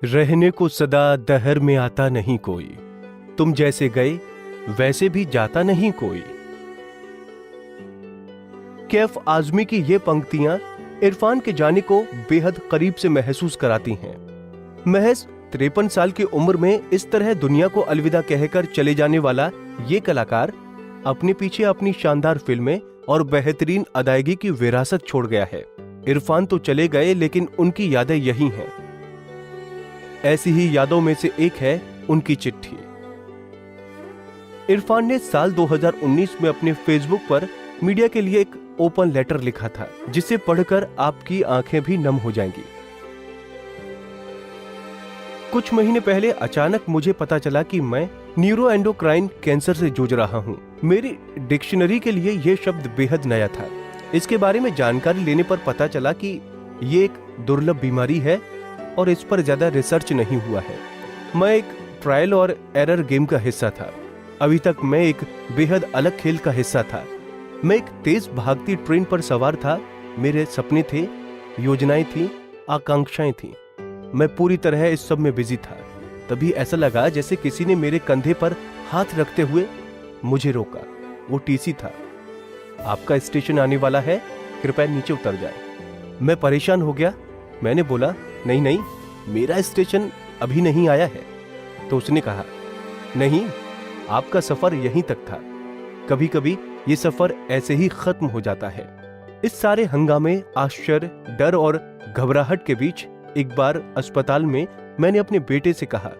रहने को सदा दहर में आता नहीं कोई, तुम जैसे गए वैसे भी जाता नहीं कोई। कैफ आजमी की ये पंक्तियां इरफान के जाने को बेहद करीब से महसूस कराती हैं। महज 53 साल की उम्र में इस तरह दुनिया को अलविदा कहकर चले जाने वाला ये कलाकार अपने पीछे अपनी शानदार फिल्में और बेहतरीन अदायगी की विरासत छोड़ गया है। इरफान तो चले गए, लेकिन उनकी यादें यही हैं। ऐसी ही यादों में से एक है उनकी चिट्ठी। इरफान ने साल 2019 में अपने फेसबुक पर मीडिया के लिए एक ओपन लेटर लिखा था, जिसे पढ़कर आपकी आंखें भी नम हो जाएंगी। कुछ महीने पहले अचानक मुझे पता चला कि मैं न्यूरोएंडोक्राइन कैंसर से जूझ रहा हूं। मेरी डिक्शनरी के लिए यह शब्द बेहद नया था। इसके बारे में जानकारी लेने पर पता चला कि यह एक दुर्लभ बीमारी है और इस पर ज्यादा रिसर्च नहीं हुआ है। मैं एक ट्रायल और एरर गेम का हिस्सा था। अभी तक मैं एक बेहद अलग खेल का हिस्सा था। मैं एक तेज भागती ट्रेन पर सवार था। मेरे सपने थे, योजनाएं थी, आकांक्षाएं थी। मैं पूरी तरह इस सब में बिजी था। तभी ऐसा लगा जैसे किसी ने मेरे कंधे पर हाथ रखते हुए मुझे रोका। वो टीसी था। आपका स्टेशन आने वाला है, कृपया नीचे उतर जाए। मैं परेशान हो गया। मैंने बोला, नहीं नहीं, मेरा स्टेशन अभी नहीं आया है। तो उसने कहा, नहीं, आपका सफर यहीं तक था। कभी कभी ये सफर ऐसे ही खत्म हो जाता है। इस सारे हंगामे, आश्चर्य, डर और घबराहट के बीच एक बार अस्पताल में मैंने अपने बेटे से कहा,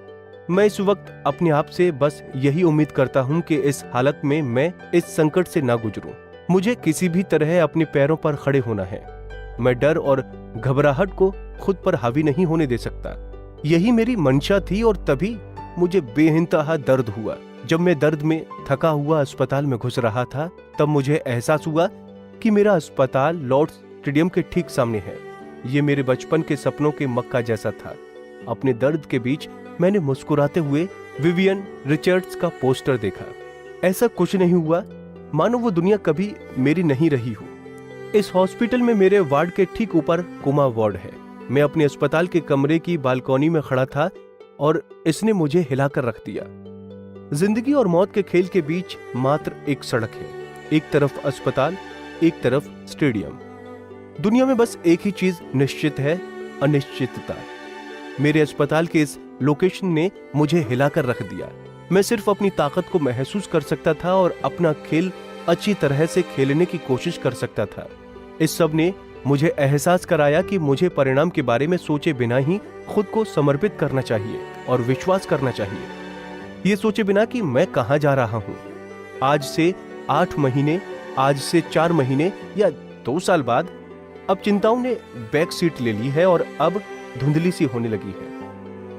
मैं इस वक्त अपने आप से बस यही उम्मीद करता हूं कि इस हालत में मैं इस संकट से ना गुजरूं। मुझे किसी भी तरह अपने पैरों पर खड़े होना है। मैं डर और घबराहट को खुद पर हावी नहीं होने दे सकता। यही मेरी मंशा थी। और तभी मुझे बेइंतहा दर्द हुआ। जब मैं दर्द में थका हुआ अस्पताल में घुस रहा था, तब मुझे एहसास हुआ कि मेरा अस्पताल लॉर्ड्स स्टेडियम के ठीक सामने है। ये मेरे बचपन के सपनों के मक्का जैसा था। अपने दर्द के बीच मैंने मुस्कुराते हुए विवियन रिचर्ड्स का पोस्टर देखा। ऐसा कुछ नहीं हुआ मानो वो दुनिया कभी मेरी नहीं रही हो। इस हॉस्पिटल में मेरे वार्ड के ठीक ऊपर कोमा वार्ड है। मैं अपने अस्पताल के कमरे की बालकनी में खड़ा था और इसने मुझे हिलाकर रख दिया। जिंदगी और मौत के खेल के बीच मात्र एक सड़क है। एक तरफ अस्पताल, एक तरफ स्टेडियम। दुनिया में बस एक ही चीज निश्चित है, अनिश्चितता। मेरे अस्पताल के इस लोकेशन ने मुझे हिलाकर रख दिया। मैं सिर्फ अपनी ताकत को महसूस कर सकता था और अपना खेल अच्छी तरह से खेलने की कोशिश कर सकता था। इस सब ने मुझे एहसास कराया कि मुझे परिणाम के बारे में सोचे बिना ही खुद को समर्पित करना चाहिए और विश्वास करना चाहिए। ये सोचे बिना कि मैं कहां जा रहा हूं। आज से 8 महीने, आज से 4 महीने या 2 साल बाद अब चिंताओं ने बैक सीट ले ली है और अब धुंधली सी होने लगी है।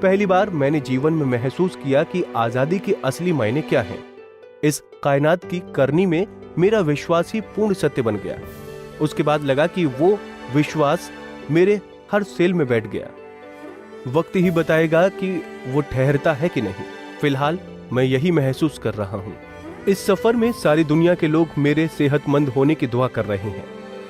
पहली बार मैंने जीवन में महसूस किया कि आजादी के असली मायने क्या हैं। इस कायनात की करनी में मेरा विश्वास ही पूर्ण सत्य बन गया। उसके बाद लगा कि वो विश्वास मेरे हर सेल में बैठ गया। वक्त ही बताएगा कि वो ठहरता है कि नहीं। फिलहाल मैं यही महसूस कर रहा हूँ। इस सफर में सारी दुनिया के लोग मेरे सेहतमंद होने की दुआ कर रहे हैं,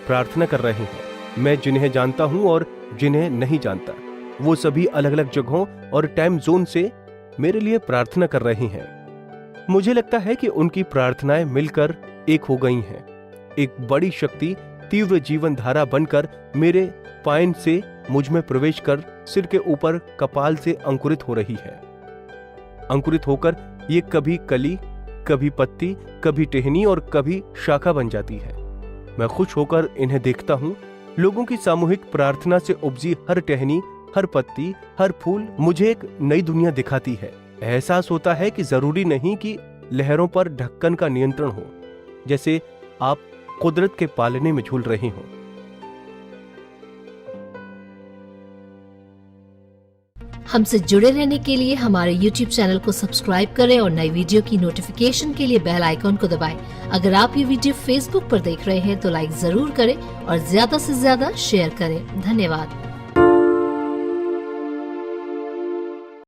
प्रार्थना कर रहे हैं। मैं जिन्हें जानता हूं और जिन्हें नहीं जानता, वो सभी अलग अलग जगहों और टाइम जोन से मेरे लिए प्रार्थना कर रहे हैं। मुझे लगता है कि उनकी प्रार्थनाएं मिलकर एक हो गई हैं। एक बड़ी शक्ति तीव्र जीवन धारा बनकर मेरे पाइन से मुझ में प्रवेश कर सिर के ऊपर कपाल से अंकुरित हो रही है। अंकुरित होकर ये कभी कली, कभी पत्ती, कभी टहनी और कभी शाखा बन जाती है। मैं खुश होकर इन्हें देखता हूँ। लोगों की सामूहिक प्रार्थना से उपजी हर टहनी, हर पत्ती, हर फूल मुझे एक नई दुनिया दिखाती है। एहसास होता है कि जरूरी नहीं कि लहरों पर ढक्कन का नियंत्रण हो, जैसे आप कुदरत के पालने में झूल रहे हो। हमसे जुड़े रहने के लिए हमारे YouTube चैनल को सब्सक्राइब करें और नई वीडियो की नोटिफिकेशन के लिए बेल आइकॉन को दबाएं। अगर आप ये वीडियो Facebook पर देख रहे हैं तो लाइक जरूर करें और ज्यादा से ज्यादा शेयर करें। धन्यवाद।